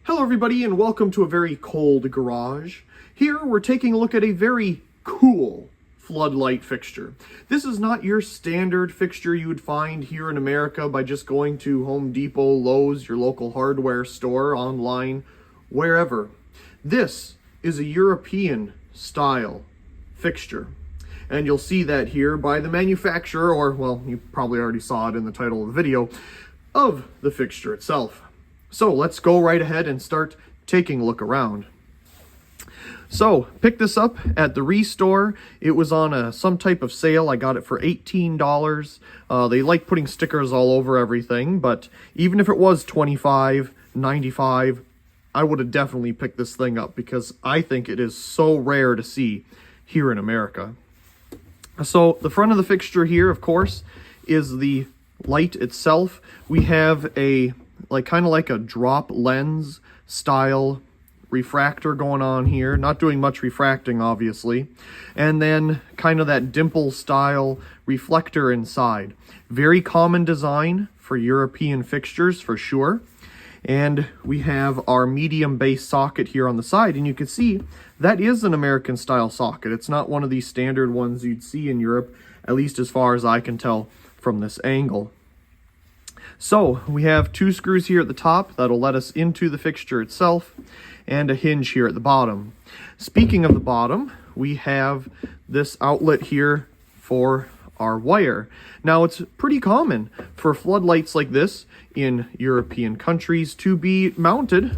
Hello everybody and welcome to a very cold garage. Here we're taking a look at a very cool floodlight fixture. This is not your standard fixture you would find here in America by just going to Home Depot, Lowe's, your local hardware store, online, wherever. This is a European style fixture. And you'll see that here by the manufacturer, or well, you probably already saw it in the title of the video, of the fixture itself. So let's go right ahead and start taking a look around. So picked this up at the Restore. It was on some type of sale. I got it for $18. They like putting stickers all over everything, but even if it was $25, $95, I would have definitely picked this thing up because I think it is so rare to see here in America. So the front of the fixture here, of course, is the light itself. We have a kind of like a drop lens style refractor going on here, not doing much refracting obviously, and then kind of that dimple style reflector inside. Very common design for European fixtures for sure. And we have our medium base socket here on the side, and you can see that is an American style socket. It's not one of these standard ones you'd see in Europe, at least as far as I can tell from this angle. So we have two screws here at the top that'll let us into the fixture itself, and a hinge here at the bottom. Speaking of the bottom, we have this outlet here for our wire. Now it's pretty common for floodlights like this in European countries to be mounted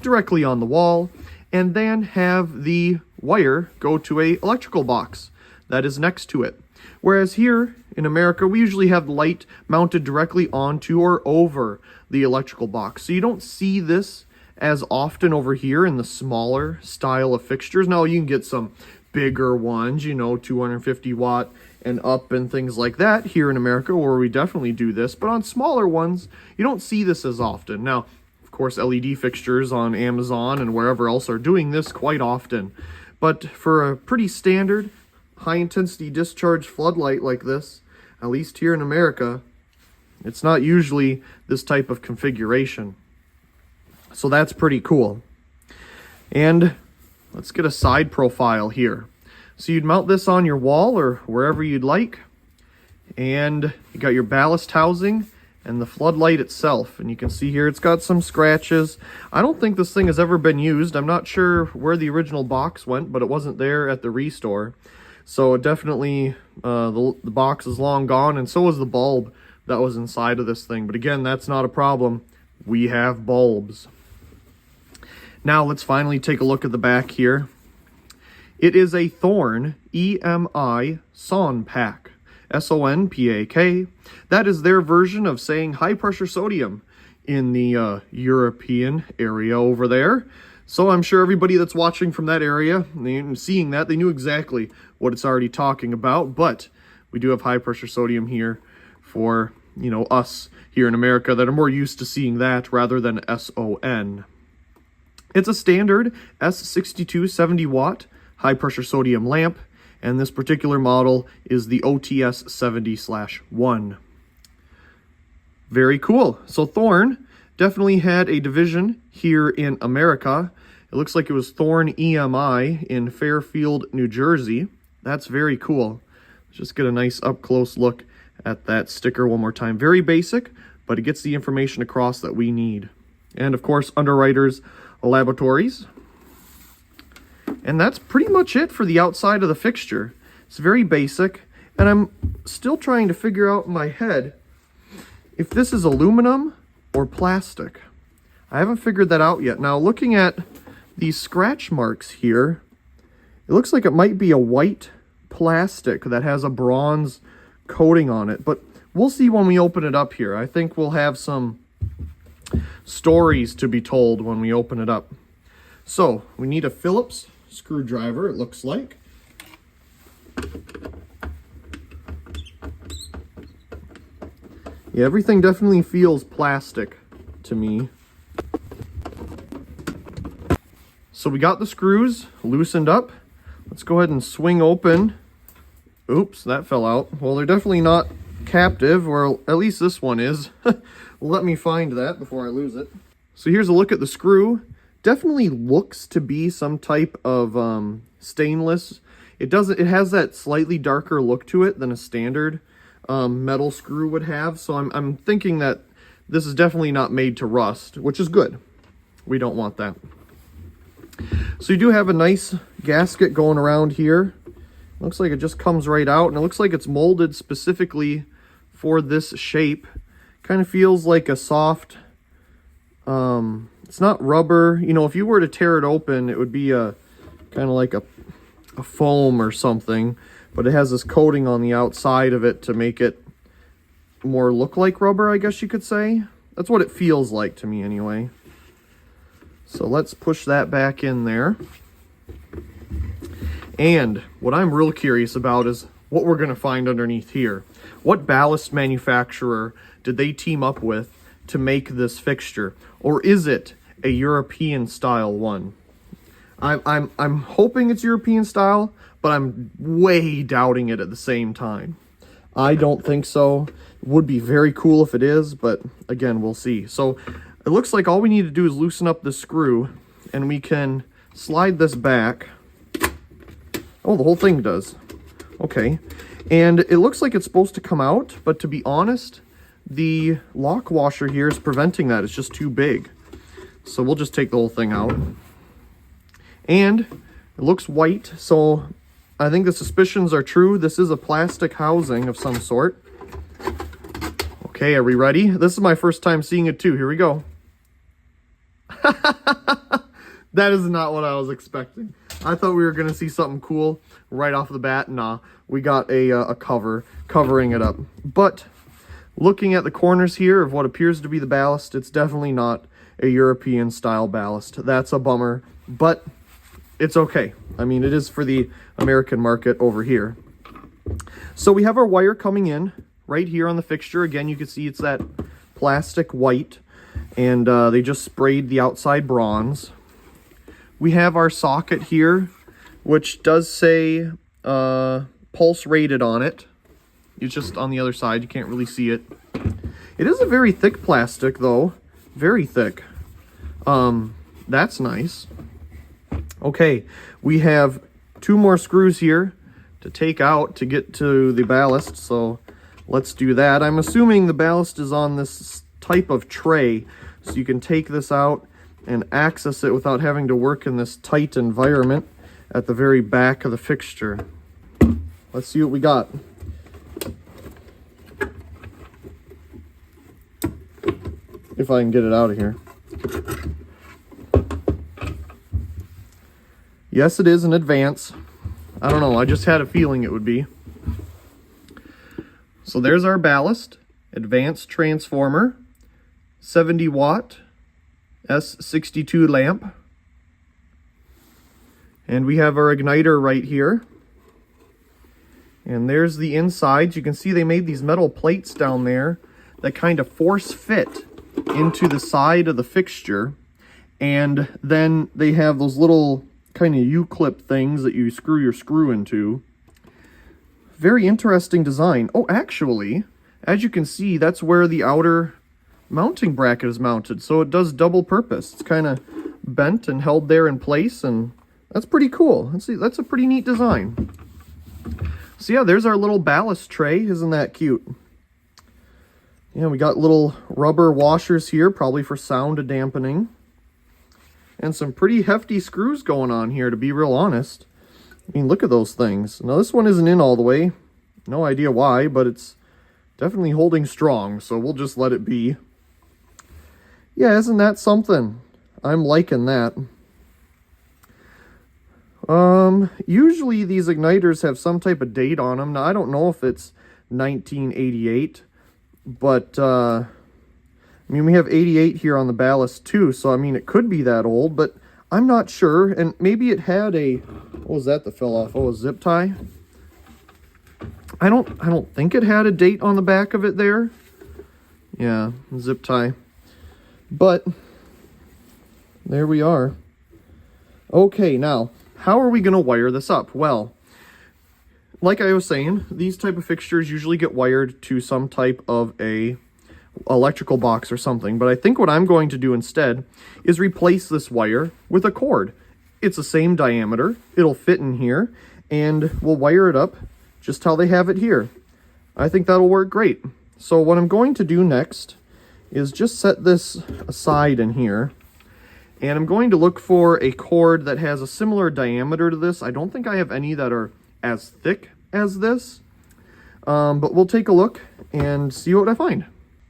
directly on the wall and then have the wire go to an electrical box that is next to it. Whereas here in America, we usually have the light mounted directly onto or over the electrical box. So you don't see this as often over here in the smaller style of fixtures. Now you can get some bigger ones, you know, 250 watt and up and things like that here in America, where we definitely do this. But on smaller ones, you don't see this as often. Now, of course, LED fixtures on Amazon and wherever else are doing this quite often. But for a pretty standard high-intensity discharge floodlight like this, at least here in America, it's not usually this type of configuration. So that's pretty cool. And let's get a side profile here. So you'd mount this on your wall or wherever you'd like. And you got your ballast housing and the floodlight itself. And you can see here it's got some scratches. I don't think this thing has ever been used. I'm not sure where the original box went, but it wasn't there at the Restore. So definitely the box is long gone, and so is the bulb that was inside of this thing. But again, that's not a problem. We have bulbs. Now let's finally take a look at the back here. It is a THORN EMI Sonpak, S-O-N-P-A-K. That is their version of saying high pressure sodium in the European area over there. So I'm sure everybody that's watching from that area and seeing that, they knew exactly what it's already talking about. But we do have high pressure sodium here for, you know, us here in America that are more used to seeing that rather than SON. It's a standard S62 70 watt high pressure sodium lamp, and this particular model is the OTS 70/1. Very cool. So Thorn definitely had a division here in America. It looks like it was THORN EMI in Fairfield, New Jersey. That's very cool. Let's just get a nice up-close look at that sticker one more time. Very basic, but it gets the information across that we need. And of course, Underwriters Laboratories. And that's pretty much it for the outside of the fixture. It's very basic, and I'm still trying to figure out in my head if this is aluminum or plastic. I haven't figured that out yet. Now, looking at these scratch marks here, it looks like it might be a white plastic that has a bronze coating on it, but we'll see when we open it up here. I think we'll have some stories to be told when we open it up. So we need a Phillips screwdriver, it looks like. Yeah, everything definitely feels plastic to me. So we got the screws loosened up. Let's go ahead and swing open. Oops, that fell out. Well, they're definitely not captive, or at least this one is. Let me find that before I lose it. So here's a look at the screw. Definitely looks to be some type of stainless. It has that slightly darker look to it than a standard metal screw would have. So I'm thinking that this is definitely not made to rust, which is good. We don't want that. So you do have a nice gasket going around here. Looks like it just comes right out, and it looks like it's molded specifically for this shape. Kind of feels like a soft, it's not rubber. You know, if you were to tear it open, it would be a kind of like a foam or something, but it has this coating on the outside of it to make it more look like rubber, I guess you could say. That's what it feels like to me anyway. So let's push that back in there. And what I'm real curious about is what we're going to find underneath here. What ballast manufacturer did they team up with to make this fixture? Or is it a European style one? I'm hoping it's European style, but I'm way doubting it at the same time. I don't think so. It would be very cool if it is, but again, we'll see. So it looks like all we need to do is loosen up the screw, and we can slide this back. Oh, the whole thing does. Okay. And it looks like it's supposed to come out, but to be honest, the lock washer here is preventing that. It's just too big. So we'll just take the whole thing out. And it looks white, so I think the suspicions are true. This is a plastic housing of some sort. Okay, are we ready? This is my first time seeing it too. Here we go. That is not what I was expecting. I thought we were going to see something cool right off the bat. Nah, we got a cover covering it up. But looking at the corners here of what appears to be the ballast, it's definitely not a European style ballast. That's a bummer, but it's okay. I mean, it is for the American market over here. So we have our wire coming in right here on the fixture. Again, you can see it's that plastic white, and they just sprayed the outside bronze. We have our socket here, which does say pulse rated on it. It's just on the other side. You can't really see it. It is a very thick plastic, though. Very thick. That's nice. Okay, we have 2 more screws here to take out to get to the ballast, so let's do that. I'm assuming the ballast is on this type of tray, so you can take this out and access it without having to work in this tight environment at the very back of the fixture. Let's see what we got. If I can get it out of here. Yes, it is an Advance. I don't know, I just had a feeling it would be. So there's our ballast, Advanced transformer, 70 watt, S62 lamp. And we have our igniter right here. And there's the insides. You can see they made these metal plates down there that kind of force fit into the side of the fixture. And then they have those little kind of U-clip things that you screw your screw into. Very interesting design. Oh, actually, as you can see, that's where the outer mounting bracket is mounted, so it does double purpose. It's kind of bent and held there in place, and that's pretty cool. Let's see, that's a pretty neat design. So yeah, there's our little ballast tray. Isn't that cute? Yeah, we got little rubber washers here, probably for sound dampening. And some pretty hefty screws going on here, to be real honest. I mean, look at those things. Now, this one isn't in all the way. No idea why, but it's definitely holding strong, so we'll just let it be. Yeah, isn't that something? I'm liking that. Usually these igniters have some type of date on them. Now, I don't know if it's 1988, but, I mean, we have 88 here on the ballast too, so, I mean, it could be that old, but I'm not sure. And maybe it had a, what was that that fell off? Oh, a zip tie? I don't think it had a date on the back of it there. Yeah, zip tie. But there we are. Okay, now, how are we going to wire this up? Well, like I was saying, these type of fixtures usually get wired to some type of a electrical box or something. But I think what I'm going to do instead is replace this wire with a cord. It's the same diameter, it'll fit in here, and we'll wire it up just how they have it here. I think that'll work great. So what I'm going to do next is just set this aside in here, and I'm going to look for a cord that has a similar diameter to this. I don't think I have any that are as thick as this, but we'll take a look and see what I find.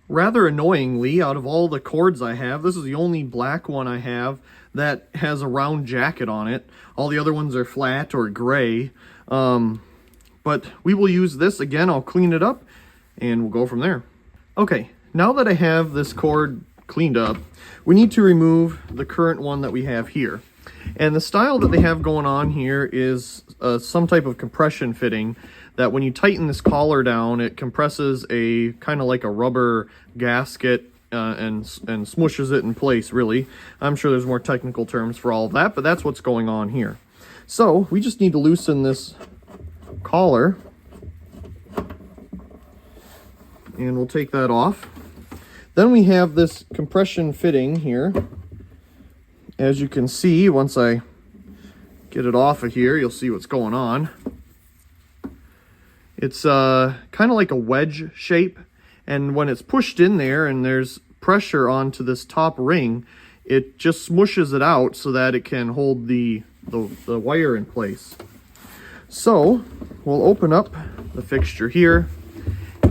Rather annoyingly, out of all the cords I have, this is the only black one I have that has a round jacket on it. All the other ones are flat or gray. But we will use this again. I'll clean it up and we'll go from there. Okay, now that I have this cord cleaned up, we need to remove the current one that we have here. And the style that they have going on here is some type of compression fitting that when you tighten this collar down, it compresses a kind of like a rubber gasket and smooshes it in place, really. I'm sure there's more technical terms for all of that, but that's what's going on here. So we just need to loosen this collar, and we'll take that off. Then we have this compression fitting here. As you can see, once I get it off of here, you'll see what's going on. It's kind of like a wedge shape, and when it's pushed in there and there's pressure onto this top ring, it just smooshes it out so that it can hold the wire in place. So we'll open up the fixture here,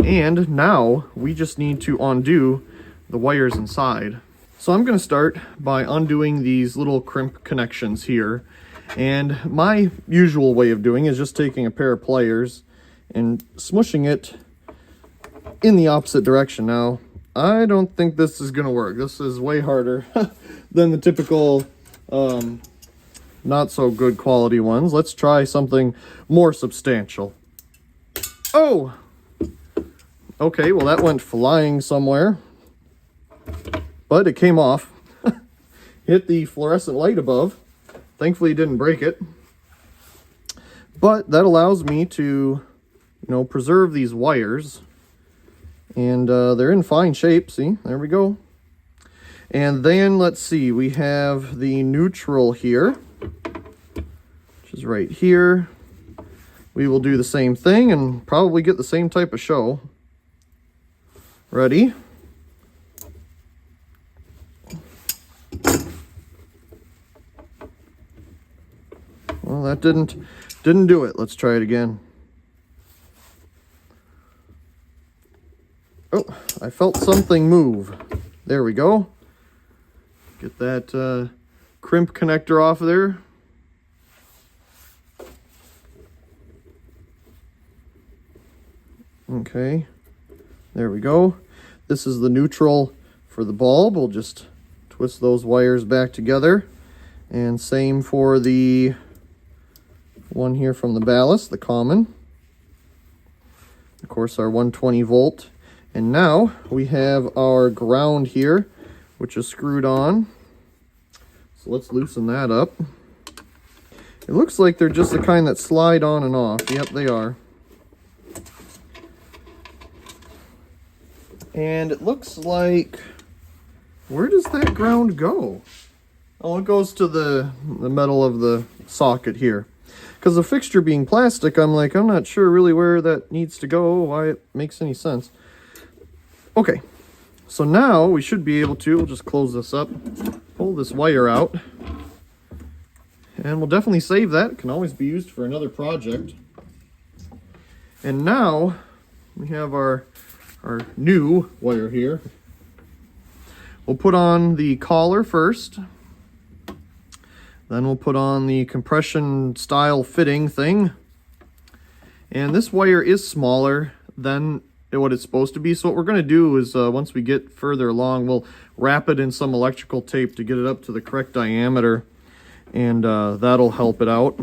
and now we just need to undo the wires inside. So I'm going to start by undoing these little crimp connections here, and my usual way of doing is just taking a pair of pliers and smushing it in the opposite direction. Now, I don't think this is going to work. This is way harder than the typical not so good quality ones. Let's try something more substantial. Oh! Okay, well that went flying somewhere. But it came off. Hit the fluorescent light above. Thankfully it didn't break it. But that allows me to, preserve these wires. And they're in fine shape. See, there we go. And then let's see, we have the neutral here, which is right here. We will do the same thing and probably get the same type of show. Ready? Well, that didn't do it. Let's try it again. Oh, I felt something move. There we go. Get that crimp connector off of there. Okay, there we go. This is the neutral for the bulb. We'll just twist those wires back together. And same for the one here from the ballast, the common. Of course, our 120 volt. And now we have our ground here, which is screwed on. So let's loosen that up. It looks like they're just the kind that slide on and off. Yep, they are. And it looks like, where does that ground go? Oh, it goes to the metal of the socket here. Because the fixture being plastic, I'm not sure really where that needs to go, why it makes any sense. Okay, so now we should be able to, we'll just close this up, pull this wire out, and we'll definitely save that. It can always be used for another project. And now we have our new wire here. We'll put on the collar first, then we'll put on the compression style fitting thing, and this wire is smaller than what it's supposed to be. So what we're going to do is once we get further along, we'll wrap it in some electrical tape to get it up to the correct diameter, and that'll help it out.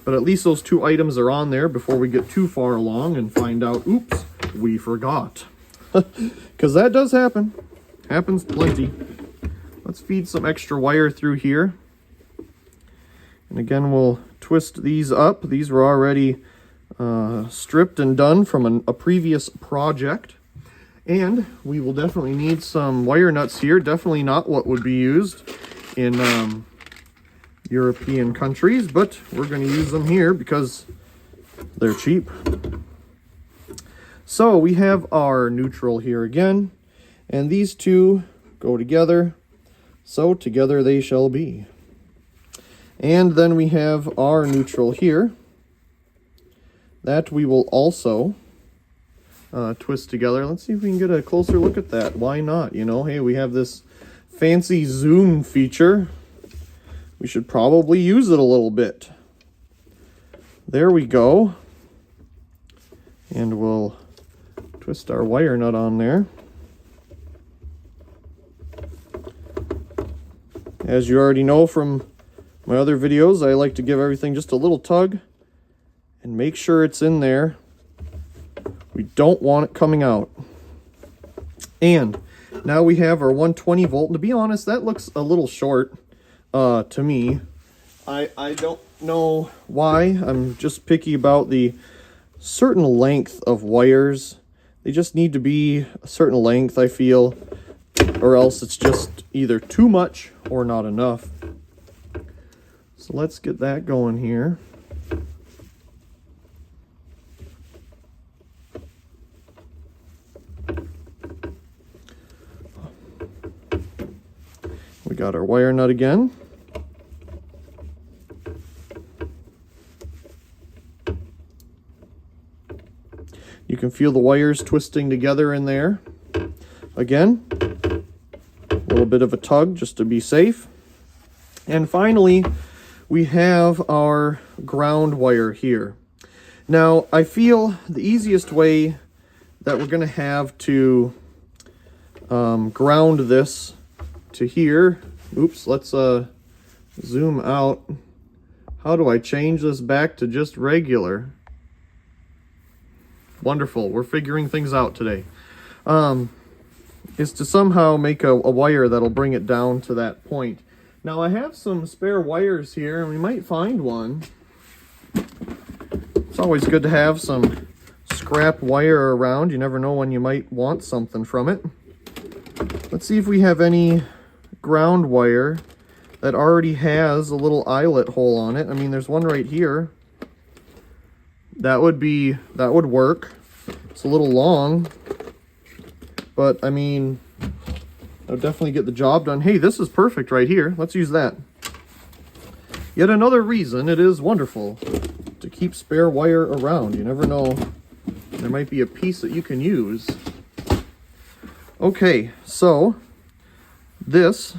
But at least those two items are on there before we get too far along and find out, oops, we forgot. Because that does happen. Happens plenty. Let's feed some extra wire through here. And again, we'll twist these up. These were already stripped and done from a previous project. And we will definitely need some wire nuts here. Definitely not what would be used in European countries, but we're going to use them here because they're cheap. So we have our neutral here again, and these two go together, so together they shall be. And then we have our neutral here that we will also twist together. Let's see if we can get a closer look at that. Why not? You know, hey, we have this fancy zoom feature. We should probably use it a little bit. There we go. And we'll twist our wire nut on there. As you already know from my other videos, I like to give everything just a little tug and make sure it's in there. We don't want it coming out. And now we have our 120 volt. And to be honest, that looks a little short to me. I don't know why. I'm just picky about the certain length of wires. They just need to be a certain length, I feel, or else it's just either too much or not enough. So let's get that going here. We got our wire nut again. You can feel the wires twisting together in there. Again, a little bit of a tug just to be safe. And finally, we have our ground wire here. Now, I feel the easiest way that we're going to have to ground this to here. Oops, let's zoom out. How do I change this back to just regular? Wonderful, we're figuring things out today. Is to somehow make a wire that'll bring it down to that point. Now I have some spare wires here, and we might find one. It's always good to have some scrap wire around. You never know when you might want something from it. Let's see if we have any ground wire that already has a little eyelet hole on it. I mean, there's one right here. That would work. It's a little long, but I mean, that would definitely get the job done. Hey, this is perfect right here. Let's use that. Yet another reason it is wonderful to keep spare wire around. You never know, there might be a piece that you can use. Okay, so this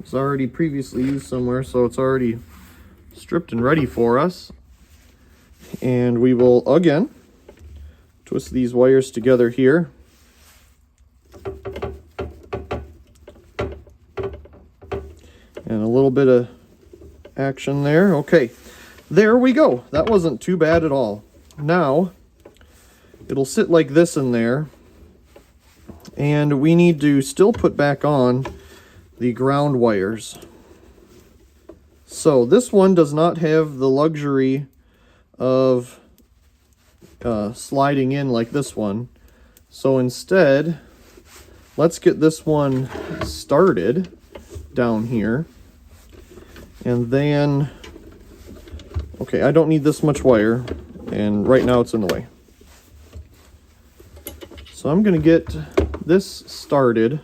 was already previously used somewhere, so it's already stripped and ready for us. And we will, again, twist these wires together here. And a little bit of action there. Okay, there we go. That wasn't too bad at all. Now, it'll sit like this in there. And we need to still put back on the ground wires. So this one does not have the luxury of sliding in like this one. So instead, let's get this one started down here. And then, okay, I don't need this much wire, and right now it's in the way. So I'm going to get this started.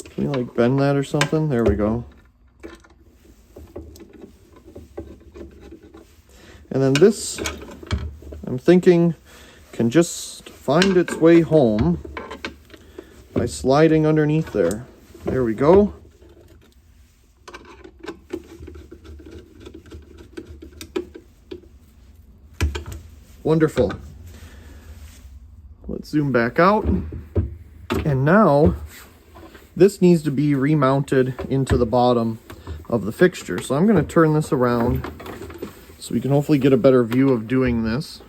Can you like bend that or something? There we go. And then this, I'm thinking, can just find its way home by sliding underneath there. There we go. Wonderful. Let's zoom back out. And now, this needs to be remounted into the bottom of the fixture. So I'm going to turn this around so we can hopefully get a better view of doing this.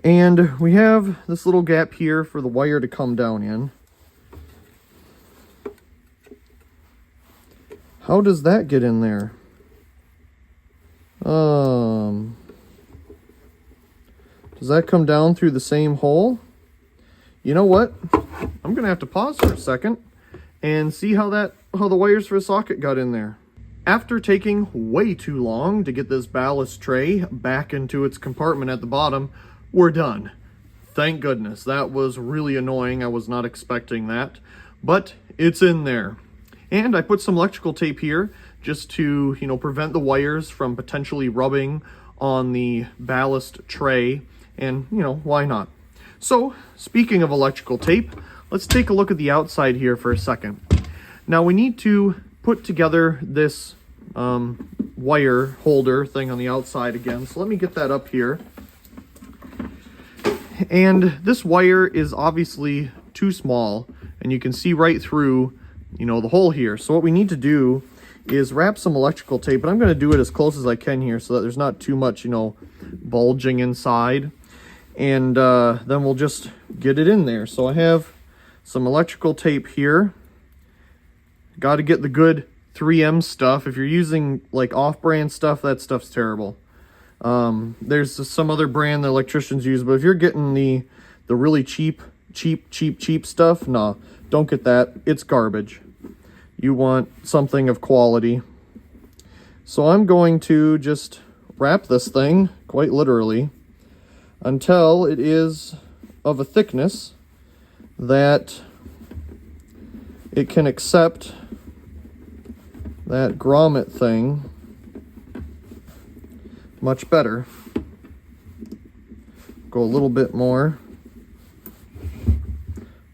And we have this little gap here for the wire to come down in. How does that get in there? Does that come down through the same hole? You know what? I'm gonna have to pause for a second and see how the wires for the socket got in there. After taking way too long to get this ballast tray back into its compartment at the bottom, we're done. Thank goodness. That was really annoying. I was not expecting that, but it's in there. And I put some electrical tape here just to, prevent the wires from potentially rubbing on the ballast tray. And, why not? So, speaking of electrical tape, let's take a look at the outside here for a second. Now, we need to put together this wire holder thing on the outside again. So let me get that up here. And this wire is obviously too small, and you can see right through, the hole here. So what we need to do is wrap some electrical tape, and I'm going to do it as close as I can here so that there's not too much, bulging inside. And then we'll just get it in there. So I have some electrical tape here. Got to get the good 3M stuff. If you're using like off-brand stuff, that stuff's terrible. There's some other brand that electricians use, but if you're getting the really cheap stuff, no, don't get that. It's garbage. You want something of quality. So I'm going to just wrap this thing, quite literally, until it is of a thickness that it can accept that grommet thing much better. Go a little bit more.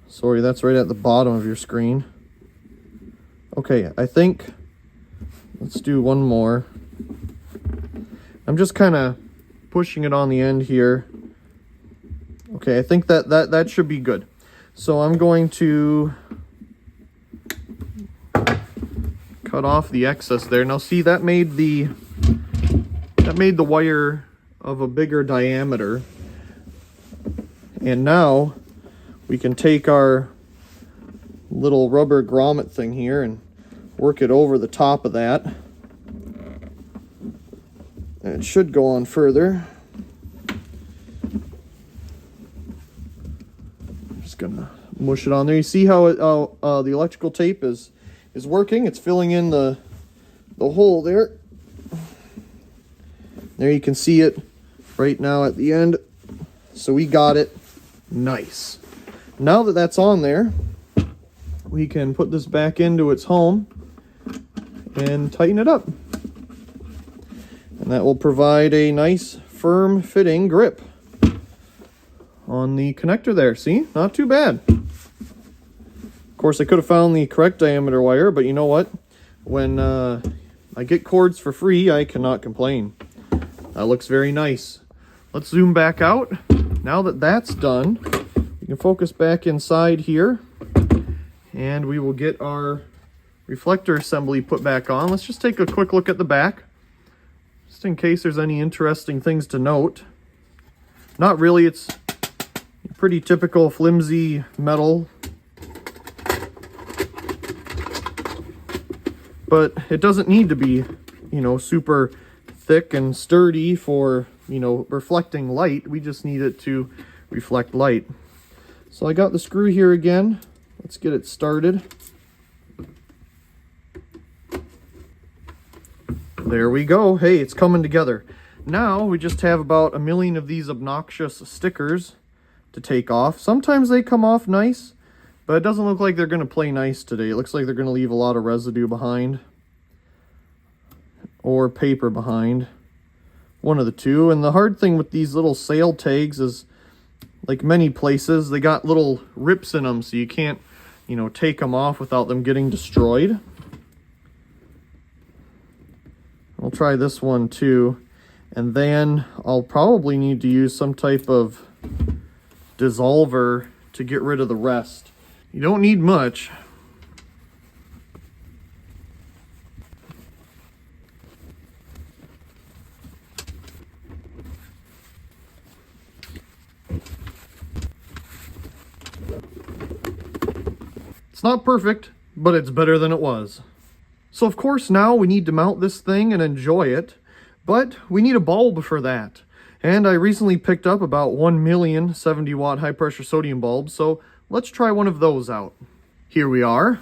Sorry, that's right at the bottom of your screen. Okay, I think let's do one more. I'm just kind of pushing it on the end here. Okay, I think that should be good. So I'm going to cut off the excess there. Now see, that made the wire of a bigger diameter. And now we can take our little rubber grommet thing here and work it over the top of that. And it should go on further. Just gonna mush it on there. You see how the electrical tape is working? It's filling in the hole there. There you can see it right now at the end. So we got it. Nice. Now that that's on there, we can put this back into its home and tighten it up. And that will provide a nice firm fitting grip on the connector there. See? Not too bad. Of course, I could have found the correct diameter wire, but you know what? When I get cords for free, I cannot complain. That looks very nice. Let's zoom back out. Now that that's done, we can focus back inside here, and we will get our reflector assembly put back on. Let's just take a quick look at the back, just in case there's any interesting things to note. Not really. It's pretty typical flimsy metal, but it doesn't need to be, super thick and sturdy for, reflecting light. We just need it to reflect light. So I got the screw here again. Let's get it started. There we go. Hey, it's coming together. Now we just have about 1 million of these obnoxious stickers to take off. Sometimes they come off nice, but it doesn't look like they're going to play nice today. It looks like they're going to leave a lot of residue behind, or paper behind. One of the two. And the hard thing with these little sale tags is, like many places, they got little rips in them, so you can't, take them off without them getting destroyed. I'll try this one too. And then I'll probably need to use some type of dissolver to get rid of the rest. You don't need much. It's not perfect, but it's better than it was. So of course now we need to mount this thing and enjoy it. But we need a bulb for that. And I recently picked up about 1 million 70-watt high-pressure sodium bulbs, so let's try one of those out. Here we are.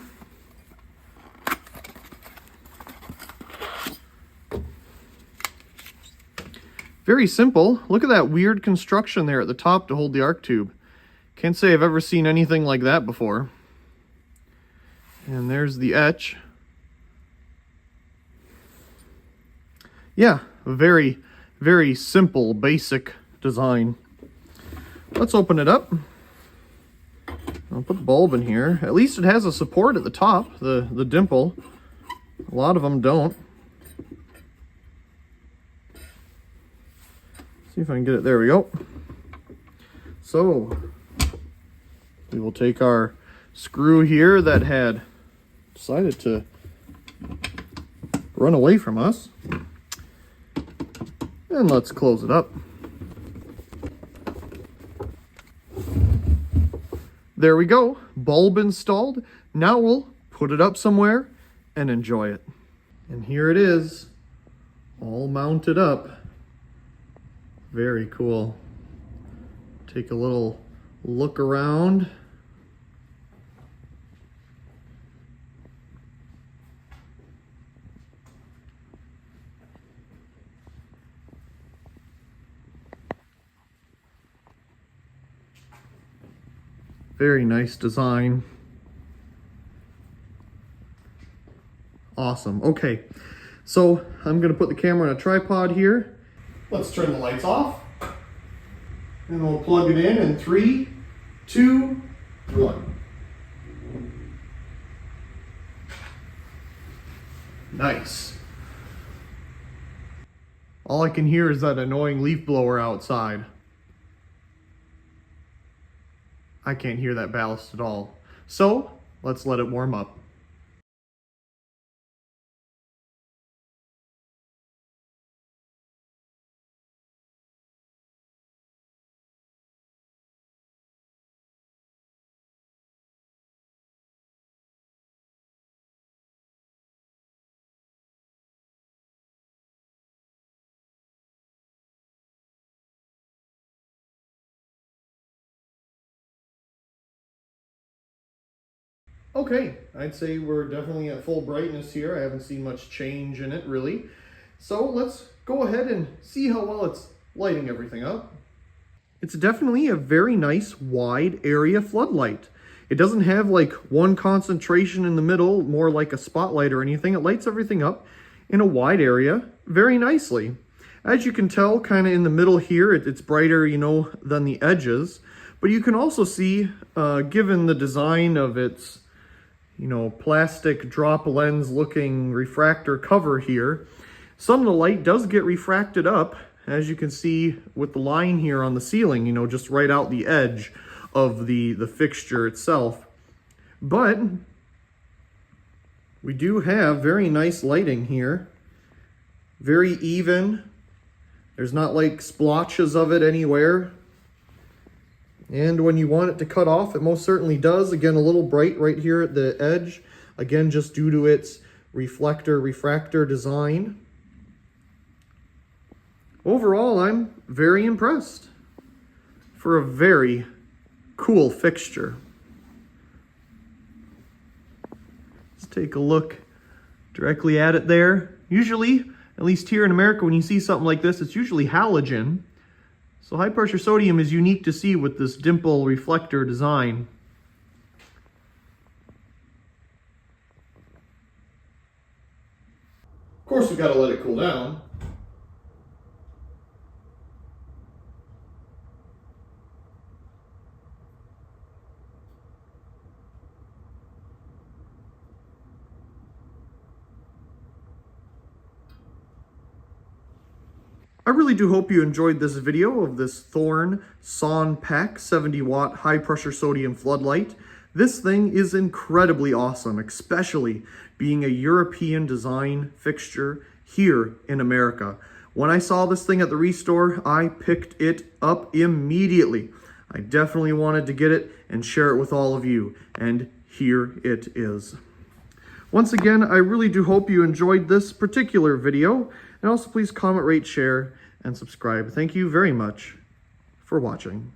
Very simple. Look at that weird construction there at the top to hold the arc tube. Can't say I've ever seen anything like that before. And there's the etch. Yeah, a very, very simple, basic design. Let's open it up. I'll put the bulb in here. At least it has a support at the top, the dimple. A lot of them don't. See if I can get it. There we go. So we will take our screw here that had decided to run away from us, and let's close it up. There we go. Bulb installed. Now we'll put it up somewhere and enjoy it. And here it is, all mounted up. Very cool. Take a little look around. Very nice design. Awesome. Okay, so I'm gonna put the camera on a tripod here. Let's turn the lights off, and we'll plug it in 3, 2, 1. Nice. All I can hear is that annoying leaf blower outside. I can't hear that ballast at all. So let's let it warm up. Okay, I'd say we're definitely at full brightness here. I haven't seen much change in it, really. So let's go ahead and see how well it's lighting everything up. It's definitely a very nice wide area floodlight. It doesn't have like one concentration in the middle, more like a spotlight or anything. It lights everything up in a wide area very nicely. As you can tell, kind of in the middle here, it's brighter, you know, than the edges. But you can also see, given the design of its plastic drop lens looking refractor cover here, some of the light does get refracted up, as you can see with the line here on the ceiling, just right out the edge of the fixture itself. But we do have very nice lighting here, very even. There's not like splotches of it anywhere. And when you want it to cut off, it most certainly does. Again, a little bright right here at the edge. Again, just due to its refractor design. Overall, I'm very impressed for a very cool fixture. Let's take a look directly at it there. Usually, at least here in America, when you see something like this, it's usually halogen. So high pressure sodium is unique to see with this dimple reflector design. Of course, we've got to let it cool down. I really do hope you enjoyed this video of this THORN EMI 70-watt high-pressure sodium floodlight. This thing is incredibly awesome, especially being a European design fixture here in America. When I saw this thing at the Restore, I picked it up immediately. I definitely wanted to get it and share it with all of you, and here it is. Once again, I really do hope you enjoyed this particular video, And also please comment, rate, share, and subscribe. Thank you very much for watching.